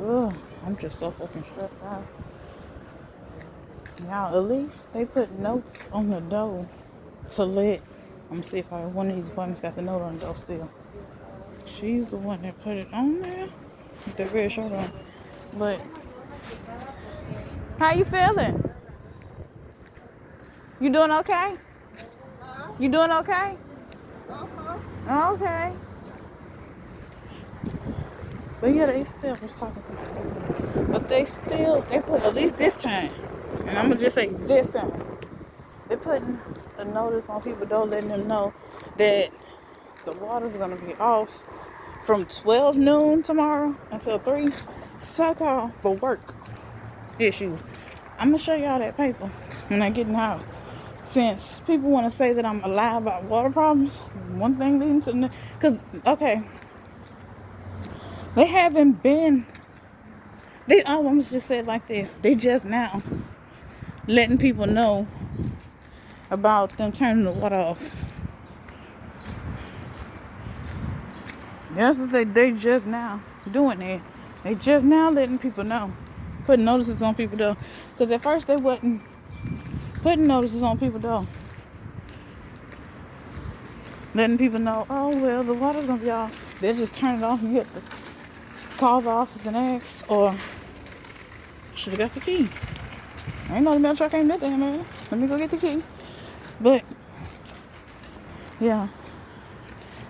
Ugh, I'm just so fucking stressed out. Now, at least they put notes on the door to let. I'm gonna see if one of these appointments got the note on the door still. She's the one that put it on there with the red shirt on. But how you feeling? You doing okay? You doing okay? Okay. But yeah, they still was talking to me. But they put at least this time. And I'm gonna just say this time. They're putting a notice on people door letting them know that the water's gonna be off from 12 noon tomorrow until 3. So-called for work issues. I'm gonna show y'all that paper when I get in the house. Since people want to say that I'm a lie about water problems, one thing leading to the because okay, they haven't been. They almost just said like this. They just now letting people know about them turning the water off. That's what they just now doing it. They just now letting people know, putting notices on people though. Because at first they wasn't putting notices on people though. Letting people know, oh well, the water's gonna be off. They'll just turn it off and you have to call the office and ask, or should have got the key. I ain't know the mail truck ain't that damn man. Let me go get the key. But yeah,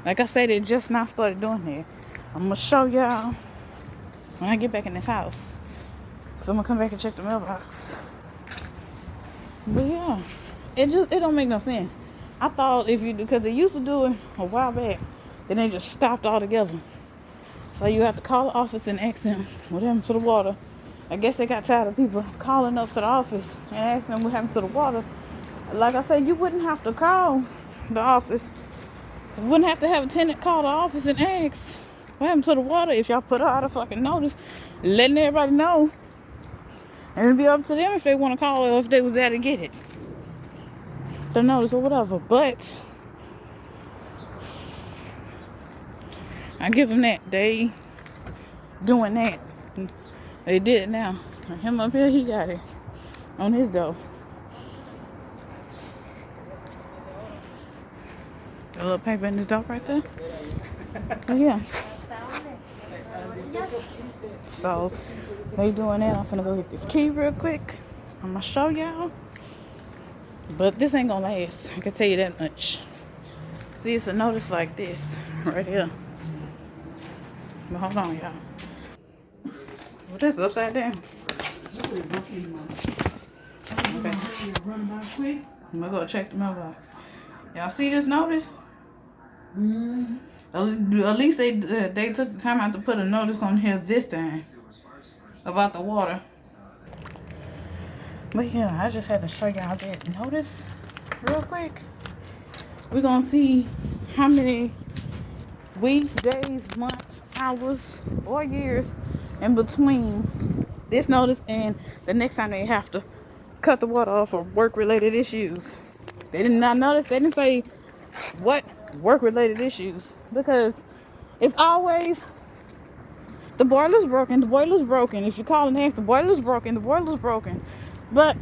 like I said, they just now started doing it. I'm gonna show y'all when I get back in this house. So I'm gonna come back and check the mailbox. But yeah, it don't make no sense. I thought if you do, because they used to do it a while back, then they just stopped altogether. So you have to call the office and ask them what happened to the water. I guess they got tired of people calling up to the office and asking them what happened to the water. Like I said, you wouldn't have to call the office. You wouldn't have to have a tenant call the office and ask what happened to the water if y'all put out a fucking notice, letting everybody know. And it'd be up to them if they want to call or if they was there to get it. The notice or whatever. But I give them that. They doing that. They did it now. Him up here, he got it on his door. A little paper in his door right there. But yeah. So they doing that. I'm finna go get this key real quick. I'm gonna show y'all. But this ain't gonna last. I can tell you that much. See, it's a notice like this right here. But hold on, y'all. Well, this is upside down. Okay. I'm gonna go check the mailbox. Y'all see this notice? Mm-hmm. At least they took the time out to put a notice on here this time about the water. But yeah, I just had to show y'all that notice real quick. We're gonna see how many weeks, days, months, hours, or years in between this notice and the next time they have to cut the water off for work-related issues. They did not notice. They didn't say what work-related issues, because it's always the boiler's broken. The boiler's broken. If you call and ask, the boiler's broken. The boiler's broken. But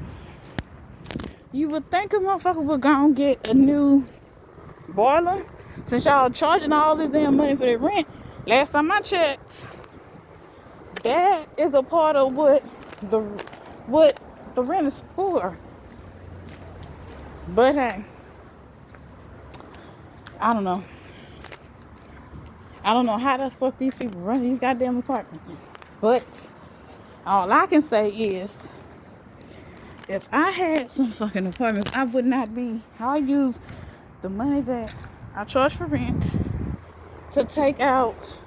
you would think a motherfucker would go and get a new boiler since y'all charging all this damn money for their rent. Last time I checked, that is a part of what the rent is for. But hey, I don't know. I don't know how the fuck these people run these goddamn apartments. But all I can say is, if I had some fucking apartments, I would not be. I'll use the money that I charge for rent to take out,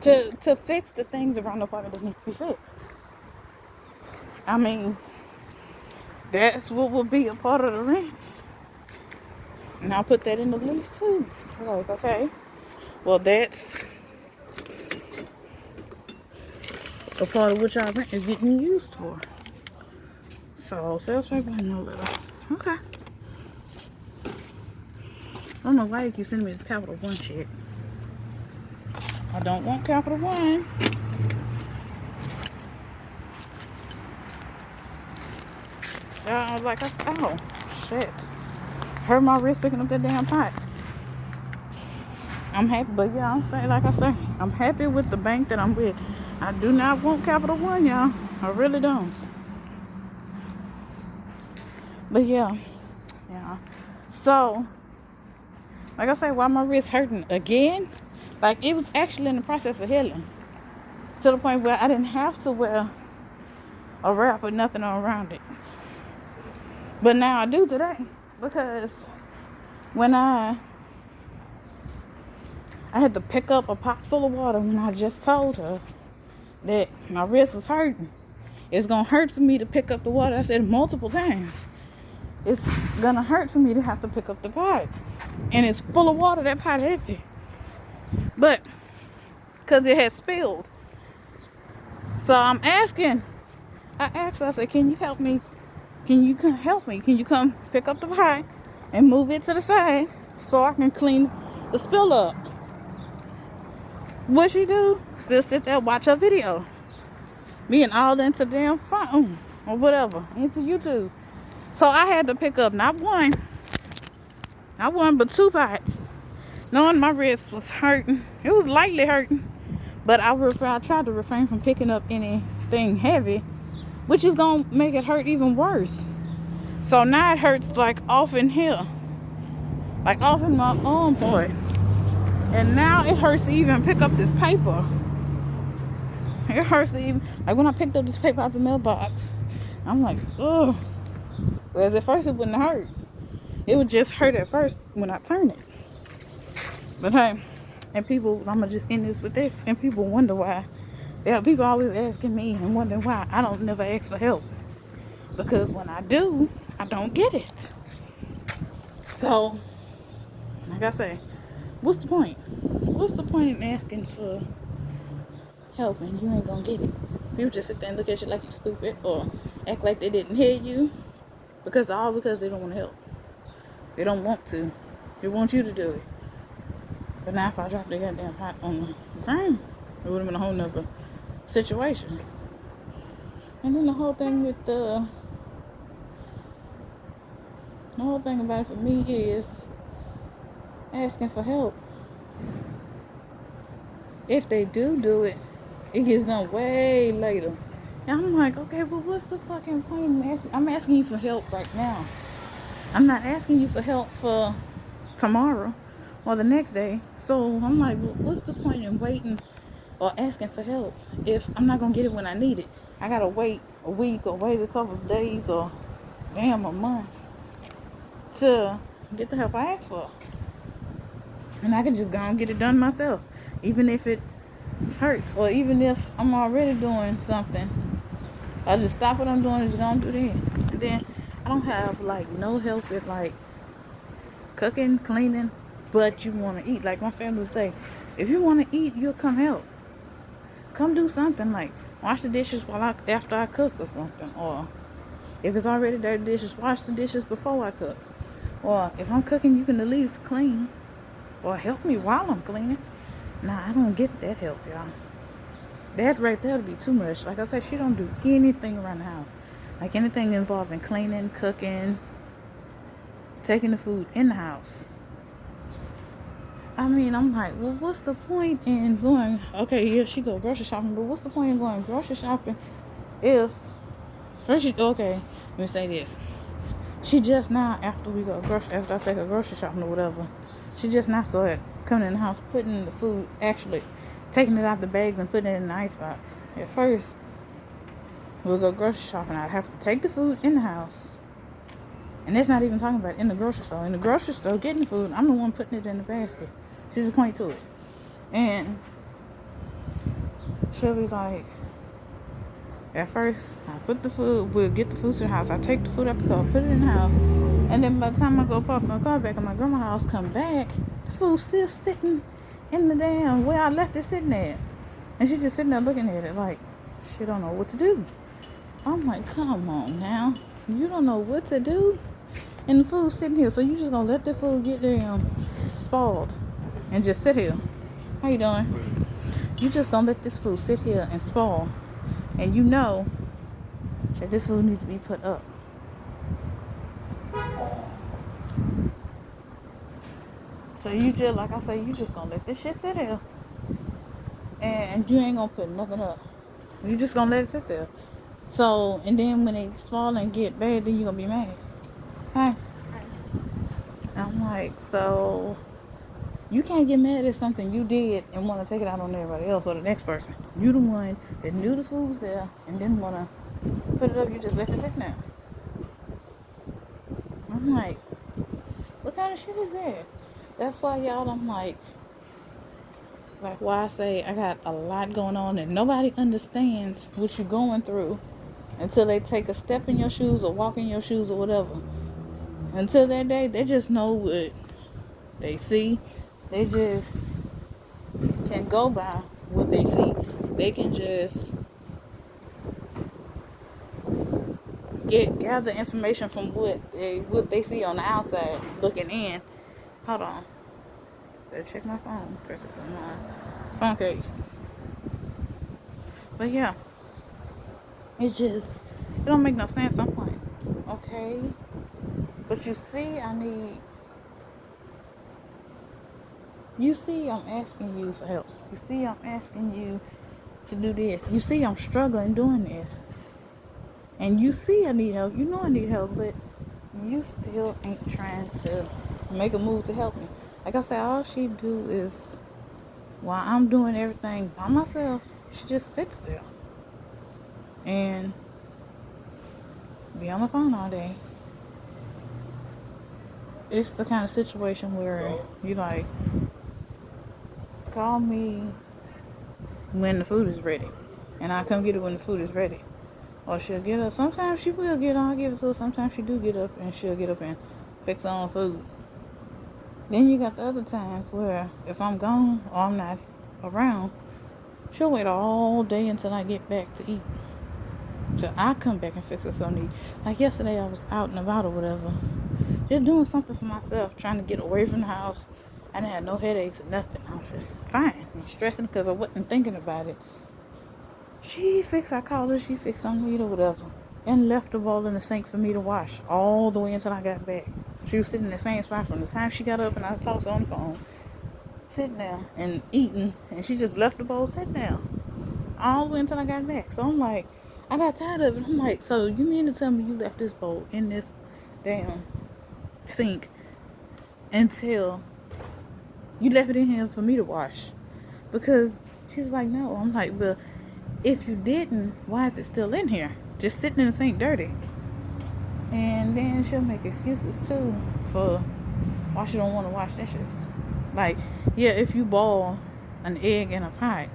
to fix the things around the apartment that need to be fixed. I mean, that's what would be a part of the rent. And I'll put that in the lease too. Like, okay, well, that's a part of which our rent is getting used for. So, sales paper and no letter. Okay. I don't know why you keep sending me this Capital One shit. I don't want Capital One. like I said, oh, shit. Hurt my wrist picking up that damn pot. I'm happy, but yeah, I'm saying, like I say, I'm happy with the bank that I'm with. I do not want Capital One, y'all. I really don't. But yeah. So, like I say, why my wrist hurting again? Like, it was actually in the process of healing. To the point where I didn't have to wear a wrap or nothing around it. But now I do today. Because when I had to pick up a pot full of water when I just told her that my wrist was hurting. It's going to hurt for me to pick up the water. I said multiple times. It's going to hurt for me to have to pick up the pot. And it's full of water. That pot heavy. But, because it had spilled. So I asked her, I said, can you help me? Can you come help me? Can you come pick up the pot and move it to the side so I can clean the spill up? What she do? Still sit there, watch her video. Being all into damn phone or whatever, into YouTube. So I had to pick up not one but 2 pots. Knowing my wrist was hurting. It was lightly hurting. But I tried to refrain from picking up anything heavy, which is going to make it hurt even worse. So now it hurts like off in here. Like off in my arm part. And now it hurts to even pick up this paper. It hurts to even, like when I picked up this paper out the mailbox, I'm like, ugh. Whereas at first it wouldn't hurt. It would just hurt at first when I turn it. But hey, and people, I'm going to just end this with this. And people wonder why. There are people always asking me and wondering why I don't never ask for help. Because when I do, I don't get it. So, like I say, what's the point? What's the point in asking for help and you ain't gonna get it? People just sit there and look at you like you're stupid or act like they didn't hear you because they don't want to help. They don't want to. They want you to do it. But now if I dropped the goddamn pot on the ground, it would have been a whole nother situation. And then the whole thing about it for me is asking for help. If they do it, it gets done way later. And I'm like, okay, well, what's the fucking point in asking? I'm asking you for help right now. I'm not asking you for help for tomorrow or the next day. So I'm like, well, what's the point in waiting or asking for help if I'm not going to get it when I need it? I got to wait a week or wait a couple of days or a month to get the help I asked for. And I can just go and get it done myself. Even if it hurts or even if I'm already doing something. I just stop what I'm doing and just go and do that. And then I don't have like no help with like cooking, cleaning, but you want to eat. Like my family would say, if you want to eat, you'll come help. Come do something like wash the dishes after I cook or something. Or if it's already dirty dishes, wash the dishes before I cook. Or if I'm cooking, you can at least clean. Or help me while I'm cleaning. Nah, I don't get that help, y'all. That right there would be too much. Like I said, she don't do anything around the house. Like anything involving cleaning, cooking, taking the food in the house. I mean, I'm like, well, what's the point in going, okay, yeah, she go grocery shopping, but what's the point in going grocery shopping if, okay, let me say this. She just now, after I take her grocery shopping or whatever, she just now started coming in the house, putting the food, actually taking it out the bags and putting it in the icebox. At first, we'll go grocery shopping. I have to take the food in the house. And that's not even talking about in the grocery store. In the grocery store, getting the food, I'm the one putting it in the basket. She's just point to it. And she'll be like, at first, we'll get the food to the house. I take the food out the car, put it in the house. And then by the time I go park my car back at my grandma's house, come back, the food's still sitting in the damn where I left it sitting at. And she's just sitting there looking at it like, she don't know what to do. I'm like, come on now. You don't know what to do? And the food's sitting here, so you just gonna let the food get spoiled and just sit here. How you doing? You just gonna let this food sit here and spoil. And you know that this food needs to be put up. So you just, like I say, you just gonna let this shit sit there. And you ain't gonna put nothing up. You just gonna let it sit there. So, and then when they swallow and get bad, then you gonna be mad. Hey. I'm like, so you can't get mad at something you did and want to take it out on everybody else or the next person. You the one that knew the food was there and didn't want to put it up. You just left it sitting there. I'm like, what kind of shit is that? That's why, y'all, I'm like why I say I got a lot going on and nobody understands what you're going through until they take a step in your shoes or walk in your shoes or whatever. Until that day, they just know what they see. They just can go by what they see. They can just gather information from what they see on the outside looking in. Hold on. Better check my phone. Press it on my phone case. But yeah. It don't make no sense. I'm like, okay. But you see, I'm asking you for help. You see, I'm asking you to do this. You see, I'm struggling doing this. And you see I need help. You know I need help, but you still ain't trying to make a move to help me. Like I said, all she do is, while I'm doing everything by myself, she just sits there and be on the phone all day. It's the kind of situation where you like, call me when the food is ready, and I come get it when the food is ready. Or she'll get up. Sometimes she will get on, I'll give it to her. Sometimes she do get up and she'll get up and fix her own food. Then you got the other times where if I'm gone or I'm not around, she'll wait all day until I get back to eat. So I come back and fix her something to eat. Like yesterday I was out and about or whatever, just doing something for myself, trying to get away from the house. I didn't have no headaches or nothing. I was just fine. I'm stressing because I wasn't thinking about it. I called her, she fixed something to eat or whatever. And left the bowl in the sink for me to wash all the way until I got back. So she was sitting in the same spot from the time she got up and I talked to her on the phone. Sitting there and eating. And she just left the bowl sitting there. All the way until I got back. So I'm like, I got tired of it. I'm like, so you mean to tell me you left this bowl in this damn sink until you left it in here for me to wash? Because she was like, no. I'm like, well, if you didn't, why is it still in here? Just sitting in the sink dirty. And then she'll make excuses too for why she don't want to wash dishes. Like, yeah, if you boil an egg in a pot,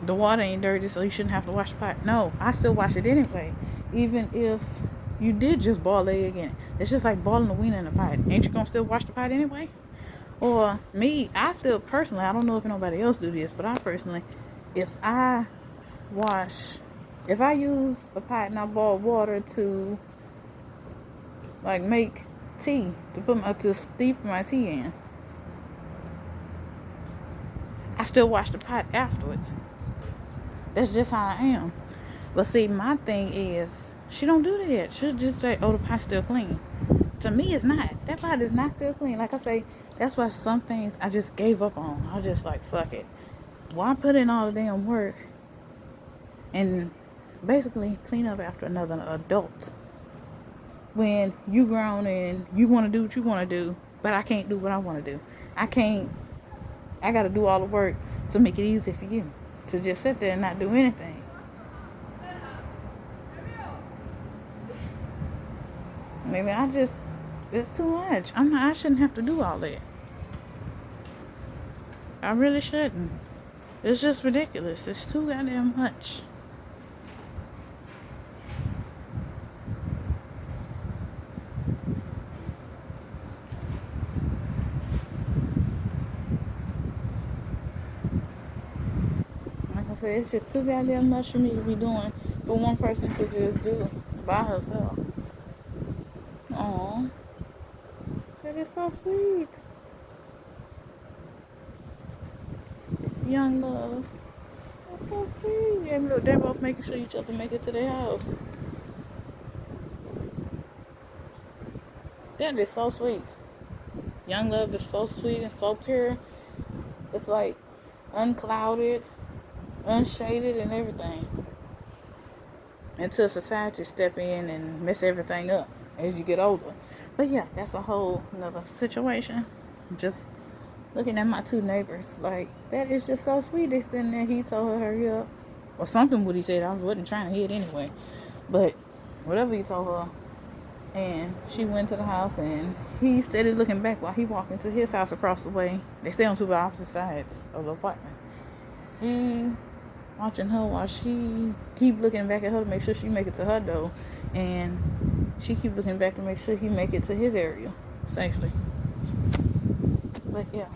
the water ain't dirty, so you shouldn't have to wash the pot. No, I still wash it anyway. Even if you did just boil the egg in it. It's just like boiling a wiener in a pot. Ain't you gonna still wash the pot anyway? Or me, I still personally, I don't know if nobody else do this, but I personally, if I use a pot and I boil water to like make tea, to steep my tea in, I still wash the pot afterwards. That's just how I am. But see, my thing is, she don't do that. She'll just say, oh, the pot's still clean. To me, it's not. That pot is not still clean. Like I say, that's why some things I just gave up on. I was just like, fuck it. Why put in all the damn work and basically clean up after another adult when you grown and you want to do what you want to do, but I can't do what I want to do. I got to do all the work to make it easy for you to just sit there and not do anything. Maybe it's too much. I shouldn't have to do all that. I really shouldn't. It's just ridiculous. It's too goddamn much. Like I said, it's just too goddamn much for me to be doing for one person to just do by herself. Aww. That is so sweet. Young love. That's so sweet. And look, they're both making sure each other make it to their house. That is so sweet. Young love is so sweet and so pure. It's like unclouded, unshaded, and everything. Until society step in and mess everything up as you get older. But yeah, that's a whole another situation. Just looking at my two neighbors, like, that is just so sweet. They sitting there, he told her hurry up. Or something what he said. I wasn't trying to hear it anyway. But whatever he told her. And she went to the house and he started looking back while he walked into his house across the way. They stay on two opposite sides of the apartment. He watching her while she keep looking back at her to make sure she make it to her door. And she keep looking back to make sure he make it to his area safely. But yeah,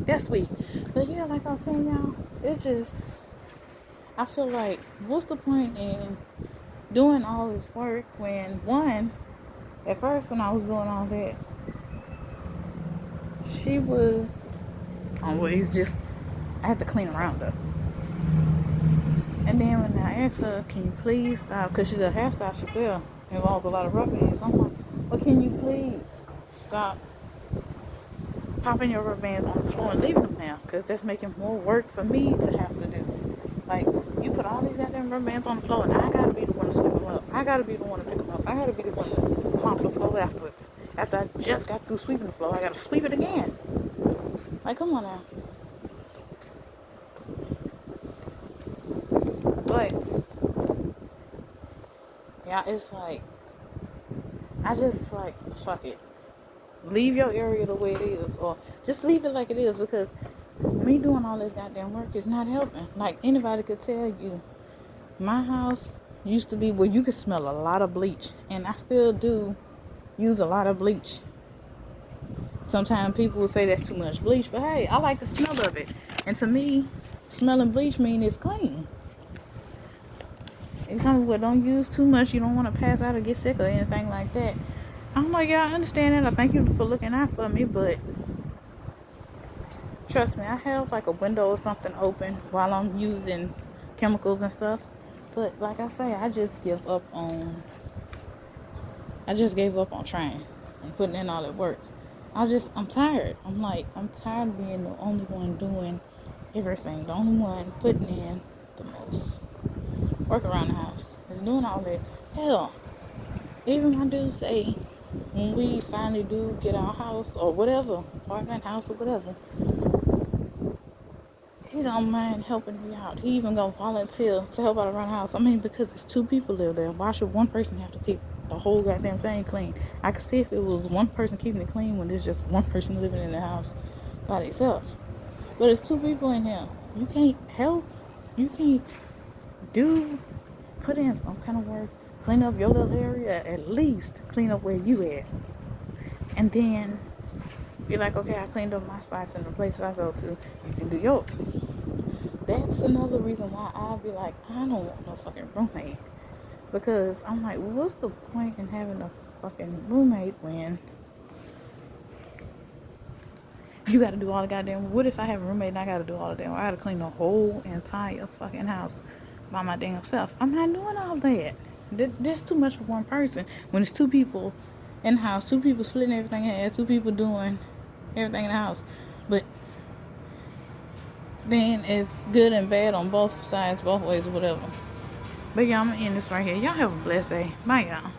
that's sweet. But yeah, like I was saying, y'all, it just, I feel like, what's the point in doing all this work when, one, at first when I was doing all that, she was always just, I had to clean around her. And then when I asked her, can you please stop, because she's a hairstyle, she feel involves a lot of rubber bands. I'm like, well, can you please stop popping your rubber bands on the floor and leaving them there, because that's making more work for me to have to do. Like, you put all these goddamn rubber bands on the floor, and I gotta be the one to sweep them up. I gotta be the one to pick them up. I gotta be the one to mop the floor afterwards. After I just got through sweeping the floor, I gotta sweep it again. Like, come on now. But yeah, it's like, I just like, fuck it. Leave your area the way it is, or just leave it like it is, because me doing all this goddamn work is not helping. Like, anybody could tell you, my house used to be where you could smell a lot of bleach, and I still do use a lot of bleach. Sometimes people will say that's too much bleach, but hey, I like the smell of it. And to me, smelling bleach means it's clean. It's something where don't use too much, you don't want to pass out or get sick or anything like that. I'm like, yeah, I understand that. I thank you for looking out for me, but trust me, I have like a window or something open while I'm using chemicals and stuff. But like I say, I just gave up on trying and putting in all that work. I'm tired. I'm tired of being the only one doing everything. The only one putting in the most work around the house. Is doing all that. Hell, even my dude say, when we finally do get our house or whatever, apartment, house or whatever, he don't mind helping me out. He even gonna volunteer to help out around the house. I mean, because it's two people live there. Why should one person have to keep the whole goddamn thing clean? I could see if it was one person keeping it clean when there's just one person living in the house by themselves. But it's two people in here. You can't help. You can't put in some kind of work. Clean up your little area. At least clean up where you at. And then be like, okay, I cleaned up my spots and the places I go to. You can do yours. That's another reason why I'll be like, I don't want no fucking roommate. Because I'm like, what's the point in having a fucking roommate when you gotta do all the goddamn, what if I have a roommate and I gotta do all the damn, I gotta clean the whole entire fucking house by my damn self. I'm not doing all that. That's too much for one person. When it's two people in the house, two people splitting everything in half, two people doing everything in the house. But then it's good and bad on both sides, both ways, or whatever. But yeah, I'm gonna end this right here. Y'all have a blessed day. Bye, y'all.